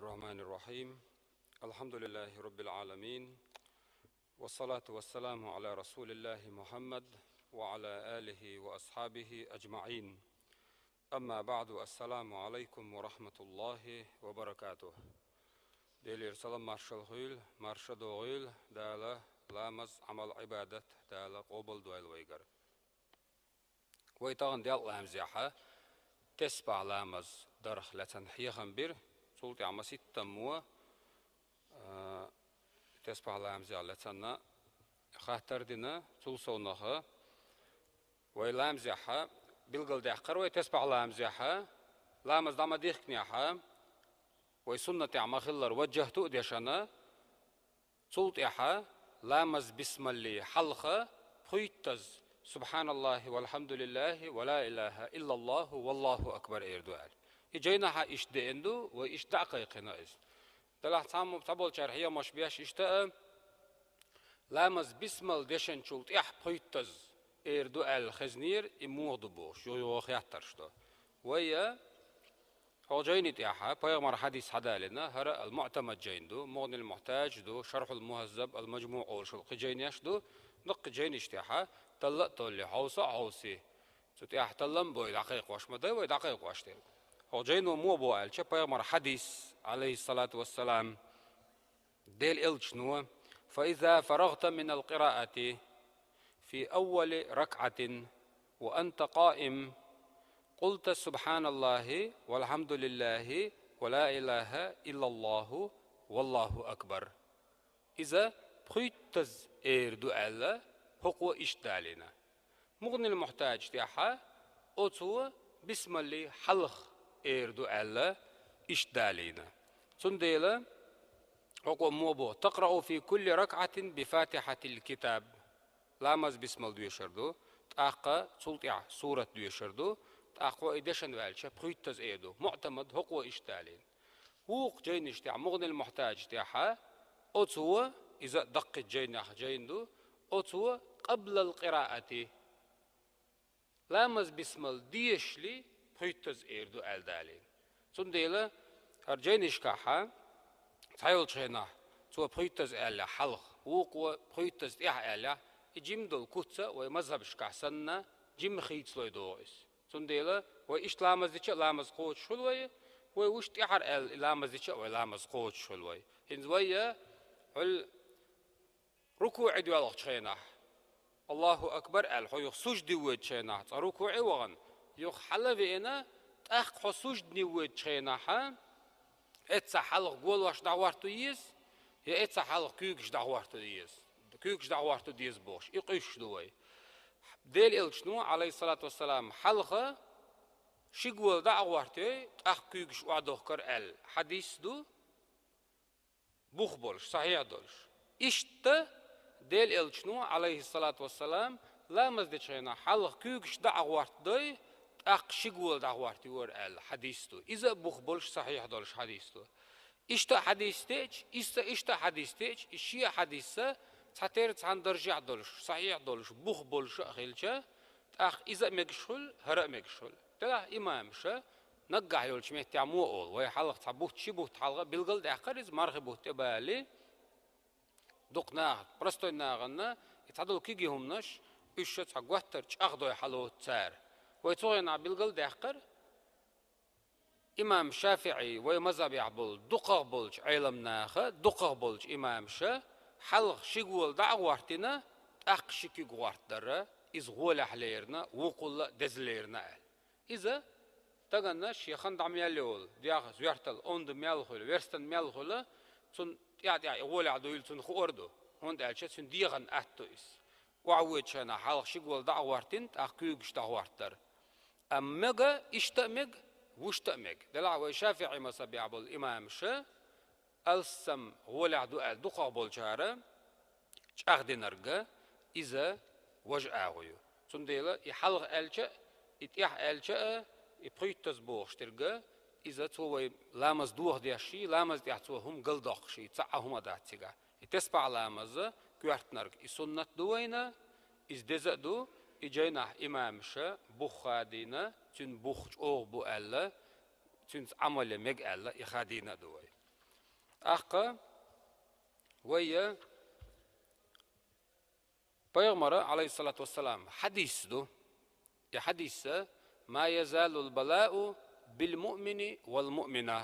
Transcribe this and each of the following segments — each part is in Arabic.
الرحمن الرحيم. الحمد لله رب العالمين، والصلاة والسلام على رسول الله محمد وعلى آله وأصحابه أجمعين. أما بعد، السلام عليكم ورحمة الله وبركاته. ديلير سلام مارشال غيل مارشد غيل دالا لامز عمل عبادة دالا قبل دوال ويجر ويتغن ديال لامزيحة تسبع لامز درخ لتنحيخن بير سلطي عما ستة مو تسبع لامزيح لتنا خاطر دينا تلصونها ويلامزيحة بلغل دحقر ويتسبع لامزيحة لامز داما ديخكنيحة ويسنة عما خلر وجهتو ديشانا سلطيحة لامز بسم الله حلقة بويتز سبحان الله والحمد لله ولا إله إلا الله والله أكبر إيردوال إجيناها إش ديندو وإش دقيقنا إز دلح تابول شرحية مش بياش إشتاء لامز بسم الله ديشن شلط إح بويتز إيردوال خزنير إموغدو بوش يوخ يحترشتو ويا هو جيني تياحا بيغمر حديث حدالنا هرا المعتمد جيندو مغني المحتاج دو شرح المهذب المجموع أول شلق جينيش دو نق جينيش تياحا طلقتو اللي حوصة حوصي تياح طلم بوي دقيق واش مدى وي دقيق واش تيل هو جينو مو بو ألشا بيغمر حديث عليه الصلاة والسلام ديل إلشنو فإذا فرغت من القراءة في أول ركعة وأنت قائم قلت سبحان الله والحمد لله ولا إله إلا الله والله أكبر إذا بخيتز إيردو ألا هو إشتالنا مغني المحتاج تيحا أتو بسم الله حلق إيردو ألا إشتالنا سنديلا هو موبو تقرأ في كل ركعة بفاتحة الكتاب لامز بسم الله ديشردو تأقى سلطع سورة ديشردو أقوى إدشن والشة بخيتز إيدو معتمد هو إشتالين ووق جين إشتاع مغني المحتاج تاعها أتوا إذا دق جين جيندو أتوا قبل القراءة لامز بسم الله ديشلي بخيتز إيدو ألدالين سنديلا هرجين إشكاحا تايل شينا تو بخيتز ألا حلق ووق بخيتز تاعها ألا جيمدو الكتسة ومذهب إشكاحسنا جيم خيتز لوي دوغيس سنديلا وإيش لامز ديشة لامز قوت شلوي وإيش تحر لامز ديشة ولامز قوت شلوي هنزوية هل ركوع دوال خشينا الله أكبر هو يخسجد ود شينا ركوع وغن يخ حلفينا تأخ خسجد ود شينا ها إتسا حلق قول واش دعوارتو يس هي إتسا حلق كيكش دعوارتو يس كيكش دعوارتو ديس بوش يقيش دوي ديل إلشنو عليه الصلاة والسلام حلقة شيقول دعوارتي أخكيكش وعدوكر حديث دو بوخ بولش صحيح دولش إشتا ديل إلشنو عليه الصلاة والسلام لا مزدشينا حلق كيكش دعوارت دوي أخ شيقول دعوارتي ور حديث دو إذا بوخ بولش صحيح دولش حديث دو إشتا حديث تيج إشتا حديث تيج إشيا حديثة تحتير تحن درجع دولش صحيح دولش بوخ بولش أخيلشة أخ إذا مجشول هرأ مجشول تلا إمامشة نقع يولش مهتع مو أول وهي حلق تبوت شبوت حلقة بالقل داخرز مرخ بوت بالي دقناه برستو ناغنا يتعدل كيجي همناش إيش تحقوتر تأخذوا يحلو تسار ويتوغينا بالقل داخر إمام شافعي ومذهب يعبل دقق بولش علم ناخه دقق بولش إمامشة حلق شيقول دعوارتنا أخ شيكي قوارتدرة إز غول أحليرنا وقول دزليرنا إذا تغنى شيخان دعم ياليول دياغ زيارتل اوند ميالخول ويرستن ميالخول تون يعني غول عدويل تون خوردو هون دالشة تون ديغن أتويس وعويد شانا حلق شيقول دعوارتين أخ كيوغش دعوارتدر أمغا إشتأمغ وشتأمغ دلع شافعي مصاب يعبل إمام شا السم غول عدو دقا بولشارة أخذ نرجع إذا وجع غيو سنديلا يحلق ألشة يتيح ألشة يبريتز بوش ترجع إذا توي لامز دوه دياشي لامز ديحتوه هم قلدقشي تعهم داتيجا يتسبع لامز كيرت نرج يسنت دوينا إز دزدو يجينا إمامشة بخادينا تن بخش أو بو ألا تن عمل مج ألا يخادينا دوي أخا ويا Peygamber aleyhissalatu vesselam hadisdu ya hadisse ma yazalul bala'u bil mu'mini vel mu'mina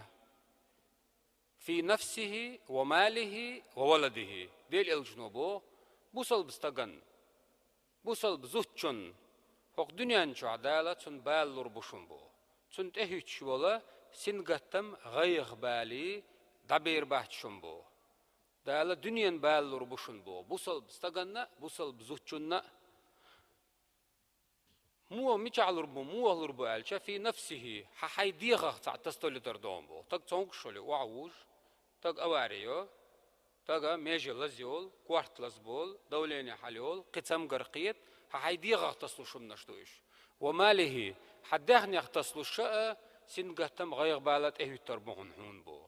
fi nefsihi ve malihi ve veledihi del elcnubu busal bistagan busal bzuchun hok dünyan çu adalatun ballur buşun bu çun tehüç vola singattam gayg bali dabir bahçun bu dala dünyan ballur buşun bu busal bistaganna busal bzuchunna مو ميچالور بو مو بو الچا في نفسه حيديغه تاع تستولتر دومبو تاك تونكشولي واوج تاك اواريو تاك ميجي لزيول كوارت لزبول دوليني حاليول قسم غرقيت حيديغه تسلوشم نشتويش وماله حدهني يختصلوش سنغتم غير بالات اهيتر بون هون بو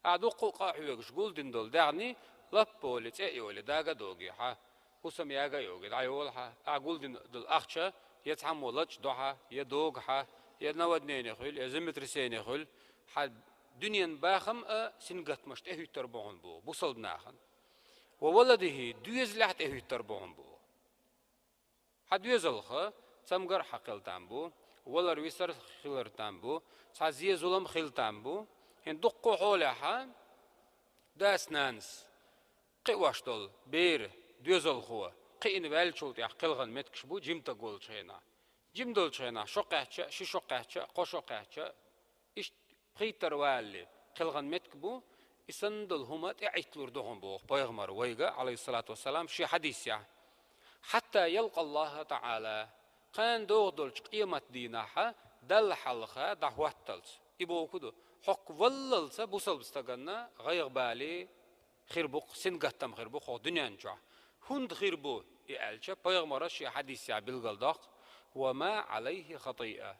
ادو قاحيوغش جولدن دول دعني لابولت ايولي داغا دوغي ها وسم ياغا يوغي دايول ها اغولدن دول اخشا يتحملش دوحة يدوغها ينودنين يخل يزمترسين يخل حد دنيا باخم سنقت مشت إهي تربون بو بوصل ناخن وولده دويز لحت إهي تربون بو حد يزلخه سمجر حقل تامبو ولا رويسر خيلر تامبو سازيه ظلم خيل تامبو هن دقو حولها داس نانس قواش دول بير دويزلخوه قين والشولت يحقلغن متكشبو جيم تقول شينا جيم دول شينا شقعتش شي شقعتش قشقعتش إيش بيتر والي قلغن متكبو يسندل هما تعيتلور دهم بو بيغمر ويغا عليه الصلاة والسلام شي حديث يعني حتى يلقى الله تعالى قان دوغدولش قيمة ديناها دل حلقها دعواتلس إبو كدو حق وللس بوصل بستغنى غير بالي خيربوق سنغتم خيربوق دنيا نجا هند خيربو يالچا پیغمبر شي حديث يا بالغلدق وما عليه خطيئه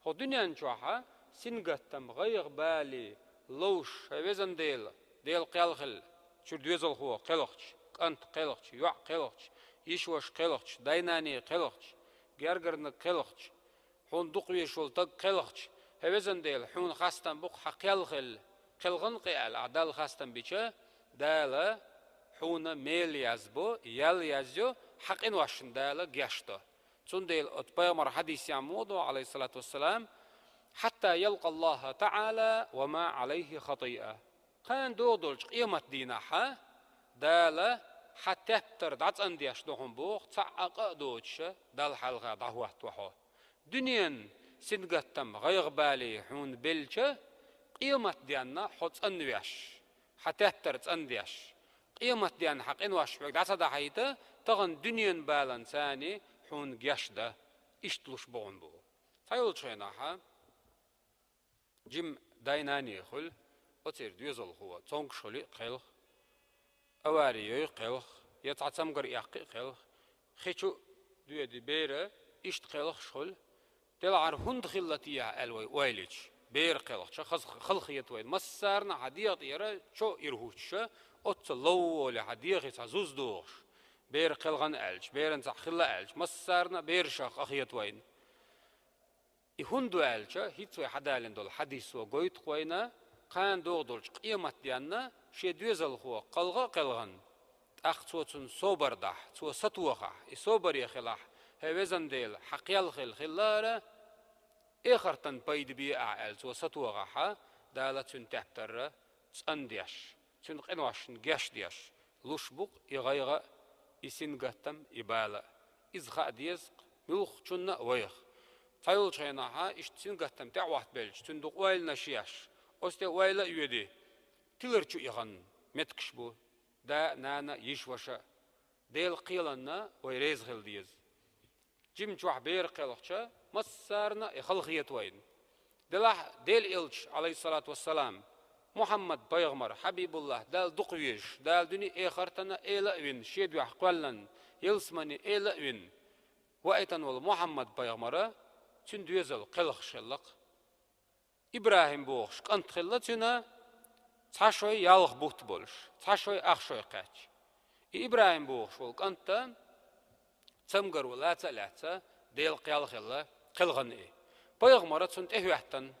هو دنيا نجاها سنغتم غير بالي لوش هوزن ديل قلخل شو دوزل هو قلخش انت قلخش يع قلخش يشوش قلخش دايناني قلخش جرجرن قلخش هون دقوي شول تق قلخش هوزن ديل حون خاستن بق حقلخل قلغن قال عدل خاستن بيچه دالا حونا ميل يزبو يل يزيو حقين واشن دالا جاشتا تون ديل اتبايمر حديث يعمودو عليه الصلاة والسلام حتى يلقى الله تعالى وما عليه خطيئة كان دودولش قيمة ديناها دالا حتى تر دعت اندياش دوهم بوخ تعاق دوتش دال حلقة دعوات وحو دنيا سنغتم غير بالي حون بلش قيمة ديانا حوت اندياش حتى تر اندياش قيمة ديان حقين واش بك دعت دحيته تغن دنيا بالان ثاني حون جاشدا اشتلوش بون بو تايول شيناها جيم دايناني خل أتير ديزل هو تونك شولي قلخ أواري قلخ يتعتم قر يحقي قلخ خيشو دي بيرة إشت قلخ شول تلعر هند خلتيها الوي ويلج بير قلخ خلخيت وين مسارنا حديقة يرى شو يرهوش أتلو لحديقة تعزوز دوش بير قلغن ألج بير انت خلا ألج مسارنا بير شاق أخيت وين يهندو ألجا هيتوي حدالين دول حديث وقويت قوينا قان دولش قيمة ديانا شي دوزل هو قلغا قلغن أخصوتن صوبر دح تو سطوخا صوبر يخلاح هوزن ديل حقيال خلارة إخرتن بايد بي أعال تو سطوخا دالتن تحتر تنديش تن قنواشن جاش ديش لوشبوق يغيغا يسنغتم يبالا إزخاء ديزق ملوخ چنا ويخ تايول شيناها اشتسين قتم تاع واحد بلش تندق وايل نشياش أستي وايلا يودي تلرچو يغن متكشبو دا نانا يشوشا ديل قيلنا ويريزغل ديز جيم جوح بير قيلخشا مسارنا يخلخيت وين ديل إلش عليه الصلاة والسلام محمد بيغمر حبيب الله دال دقويش دال دني إخرتنا إيلا وين شيد يحقلن يلسمني إيلا وين وقتن والمحمد بيغمر تن دوزل قلخ شلق إبراهيم بوخش كنت خلتنا تحشوي يالغ بوت بولش تحشوي أخشوي قاتش إبراهيم بوخش والكنت تمقر ولا تلعتا ديل قيال خلا قلغن إيه بيغمرة تنت إهوحتن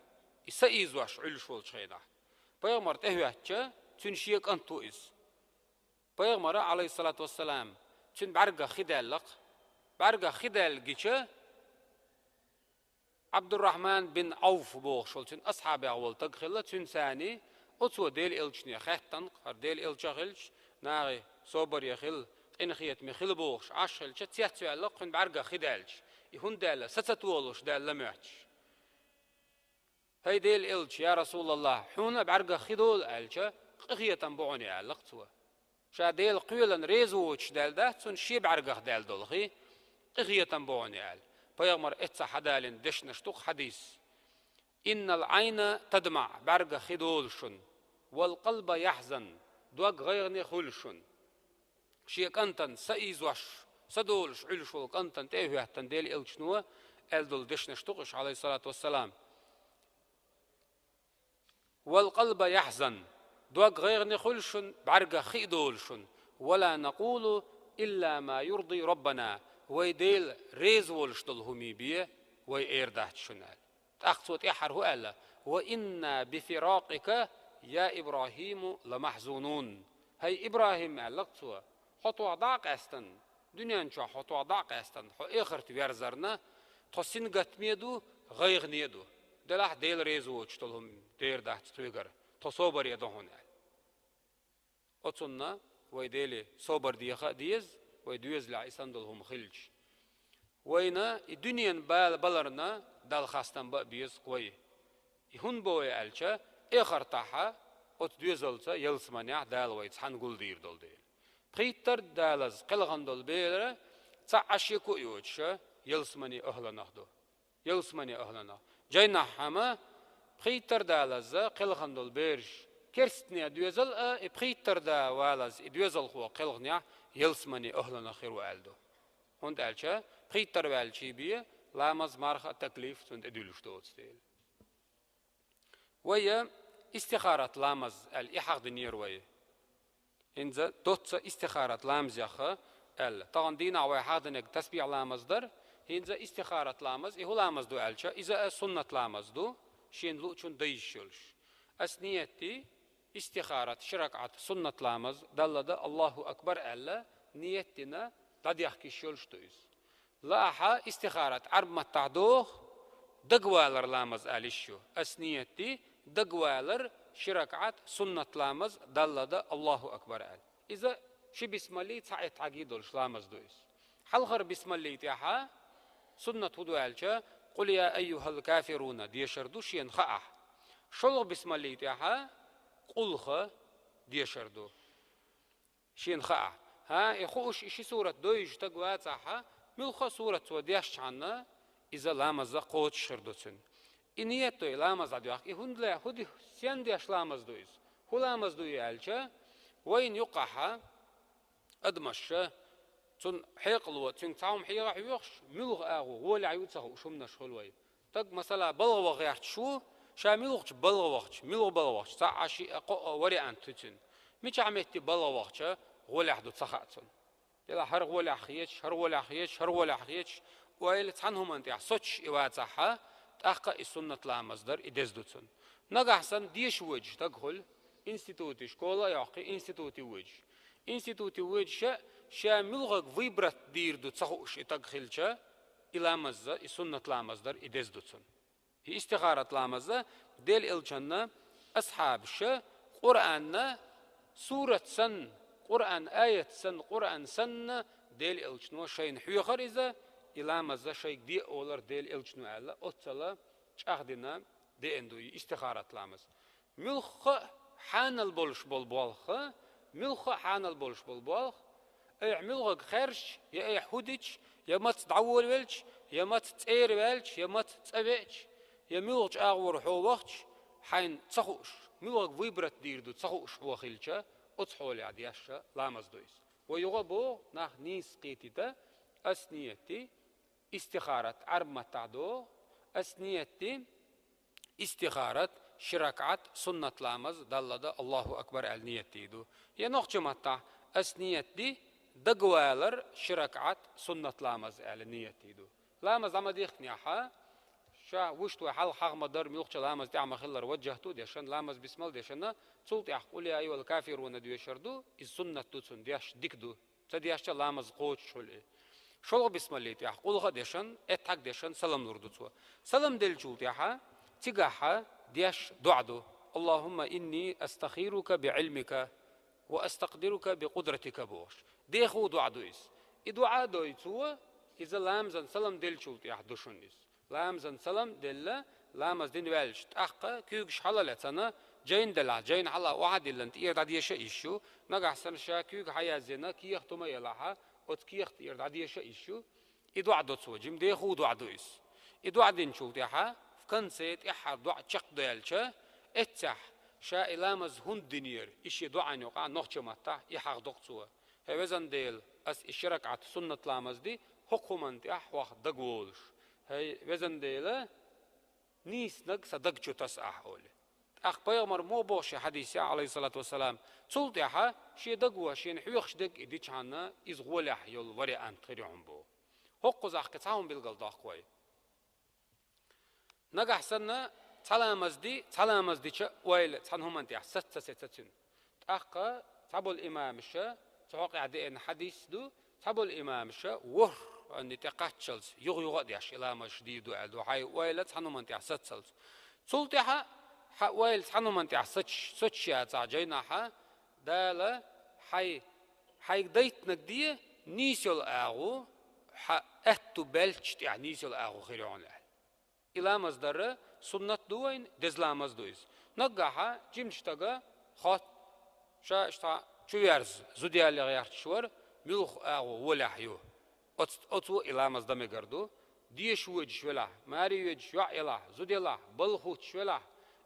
إسا إيزواش علش والشينا بيغمرة إهوحتش تنشيك أنتو إز بيغمرة عليه الصلاة والسلام تن برقة خدالق برقة خدال جيشة عبد الرحمن بن عوف بوغشول تن أصحاب أول تقخلة تن ثاني أتو ديل إلشني خيطان قر ديل إلشغلش ناغي صوبر يخل إن خيت مخل بوغش عشل تياتو علق خن برقة خدالش يهون دالة ستتولوش دالة معش هاي ديل إلش يا رسول الله حونا برقة خدول ألشة خية بوعني علقتوا شا ديل قيلا ريزوش دال ده تون شي برقة دال دولخي خية بوعني على بيغمر اتسا حدالين دشنشتوق حديث إن العين تدمع برقة خدولشن والقلب يحزن دوق غيرني خلشن شي كنتن سايزوش سدولش علشو كنتن تيهو يحتن ديل إلشنوه ألدول دشنشتوقش عليه الصلاة والسلام والقلب يحزن دوق غيرني خلشن برقة خدولشن ولا نقول إلا ما يرضي ربنا ويديل ريزولش دلهمي بيه ويردهت شنال تأخذت إحر هو ألا وإنا بفراقك يا إبراهيم لمحزونون هاي إبراهيم ألقتوا خطوة ضاق أستن دنيا نشوى خطوة ضاق أستن خو إخر تبيرزرنا تحسين قتميدو غيغ نيدو دلاح ديل ريزولش دلهم دير دهت تيغر تصوبر يدهون أتصننا ويديلي صوبر ديز ويدويز لعيسان دلهم خلش وينا الدنيا بلرنا دال خاستن بيز قوي يهون بوي ألشا إخر تاحا أتدويزلتا يلسمانيا دال ويتس حنقول دير دول ديل بخيتر دالز قلغن دول بيلر تعشيكو يوتشا يلسماني أهلا نخدو يلسماني أهلا نخ جاينا حما بخيتر دالز قلغن دول بيرج كرستنيا دويزل بخيتر دا والز دويزل خو قلغنيا يلسماني أهلا نخير وعالدو هند ألشا بخيتر والشي بيه لامز مارخ التكليف تند ادولش دوتستيل ويا استخارة لامز الإحاق دنير ويا إنزا دوتس استخارة لامز يخا طبعا دينا ويحاضنك تسبيع لامز در إنزا استخارة لامز إهو لامز دو ألشا إذا سنة لامز دو شين لوچون ديشولش أسنيتي استخارة شركعة سنة لامز دل الله أكبر ألا نيتنا قد يحكي شولش تويس لاحا استخارة عرب متعدوخ دقوالر لامز أليشو أسنيتي دقوالر شركعة سنة لامز دل الله أكبر أل إذا شي بسم الله تعيت عقيدولش لامز دويس حلغر بسم الله تيحا سنة هدو ألشا قل يا أيها الكافرون ديشردو شين خأح شلغ بسم الله تيحا قلخ ديشردو شين خأح ها يخوش إشي سورة دويج تقواتها ملخا سورة وديش عنا إذا لامز قوت شردوتن إنيتو لامز عدوخ إهند لا هدي سينديش لامز دويز هو لامز دوي ألشا وين يقعها أدمشا تن حيقلو تن تعوم حيغا حيوخش ملغ آغو غولي عيوتسخ وشمنا شخلوي تق مثلا بلغ وغيحت شو شا ملغش بلغ وغش ملغ بلغ وغش تعاشي وري أن تتن مش عمتي بلغ وغش غولي حدو تسخاتن يلا هر غولي خيش هر غولي خيش هر غولي خيش وإلى تعنهم أنت صوتش إواتها تحقق السنة لامزدر إدزدوتن نجحسن ديش وجه تقول إنستيتوتي شكولا يعقي إنستيتوتي وجه إنستيتوتي وجه شا ملغك فيبرت دير دو تسخوش تقخلشا إلى مزة السنة لامزدر إدزدوتن هي استخارة لامزة ديل إلشنا أصحاب شا قرآن سورة سن قرآن آية سن قرآن سن ديل إلشنو شين حيوخر إذا إلى مزة شيء دي أولر ديل إلشنو على أتصلا شاهدنا دي إندو استخارة لامز ملخ حان البولش بالبالخ ملخ حان البولش بالبالخ أي ملغ خيرش يا أي حودش يا ما تدعول ولش يا ما تتير ولش يا ما تتبعش يا ملغ أغور حووخش حين تصخوش ملغ فيبرت ديردو تصخوش وخيلشا أتصحول عدياشا لامز دويس ويغبو ناخ نيس قيتيتا أسنيتي استخارة عرب متعدو أسنيتي استخارة شركعة سنة لامز دلدا الله أكبر النيتي دو ينوخش متع أسنيتي دقوالر شركعة سنة لامز النيتي دو لامز عما ديخنيحا شا وشتو حل حق مدار ملوخ لامز تعمل خلر وجهتو ديشان لامز بسمل ديشان صوت يح قول يا أيها الكافرون ديشردو السنة توتسون ديش ديكدو تديش لامز قوت شولي شول بسم الله تيح قول خديشان اتحق ديشان سلام نوردو تسوا سلام دل شول تيحا تيجاحا ديش دعدو اللهم إني أستخيرك بعلمك وأستقدرك بقدرتك بوش ديخو دعدو إس إدعاء دو يتسوا إذا لامزن سلام دل شول تيح دوشون إس لامزن سلام دل لامز دين والش تأخا كيوش حلال تنا جين دلا جين حلا واحد اللي انت إيرد عديشة إيشو نجح سنشا كيوك حياة زنا كيخ توما يلاها وتكيخ إيرد عديشة إيشو إدعاء دو تسوا جيم ديخو دعدو إس إدعاء دين شول تيحا فكان سيد إحا دعاء تشق ديالشة اتسح شا إلامز هند دينير إشي دعاء نوقع نوخش ماتا إحا دقتسوا هوزن ديل أس إشراك عت سنة لامز دي حكومن تيح واحد دقولش هاي وزن ديلا نيس نق صدق شو تسأح أولي أخ بيغمر مو بوش حديث عليه الصلاة والسلام صلت يحا شي دقوا شي نحويخش دق إديش عنا إز غولح يول وري أنت خيرهم بو حقو زاح كتاهم بالقل داقوي نقح سنة تلامز دي شا ويل تنهم أنت ستين أخ تابو الإمام شا تحقق عدين حديث دو تابو الإمام شا وhr أن تقاتشلز يغيغ ديش إلى مشديد وعدو حي ويلت حنو من تحسدسلز صلتها ويلت حنو من تحسدش يا تعجينا ح دالا حي ديت نقديه نيسل أغو ح أهتو بلش يعني نيسل أغو خيرون له إلى مصدر سنة دوين دزلامز دويز نقاها جيمشتاقا خات شا شو يرز زوديا اللي غيرت شور ملخ أغو ولا حيو أتو إلى مصدر مقردو ديش وجه شولا ماري وجه شو إله زوديلا بلخوت شولا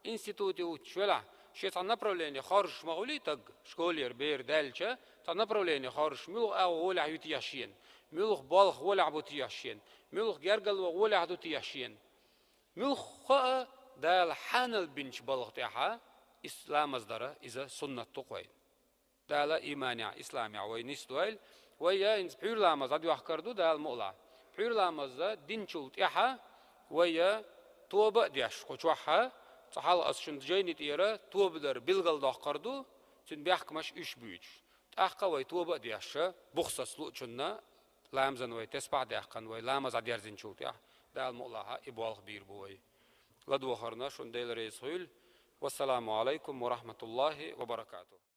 إنستيتوتي وجه شولا شيء تنبروليني خارج مغولي تج شكولير بير دالشة تنبروليني خارج ملخ أغو ولا حيو تياشين ملخ بالخ ولا عبو تياشين ملخ جرجل ولا عدو تياشين ملخ دال حانل بنش بالخ تيحا إسلام مصدره إذا سنة تقوي دال إيمانيا إسلامي وينيس دويل ويا إنس بحير لامز عدو أحكردو دال مؤلا بحير لامز دين شلت إحا ويا توبة ديش قوشوحا تحال أسشن جيني تيرا توبة در بلغل دا أحكردو تن بيحكمش إش بيج أحكا وي توبة ديش بخصص لوچنا لامزن وي تسبع ديحكن وي لامز عدير زين شلت إح دال مؤلا إبوالغ بير بوي لدو خرنا شون ديل ريس هيل والسلام عليكم ورحمة الله وبركاته.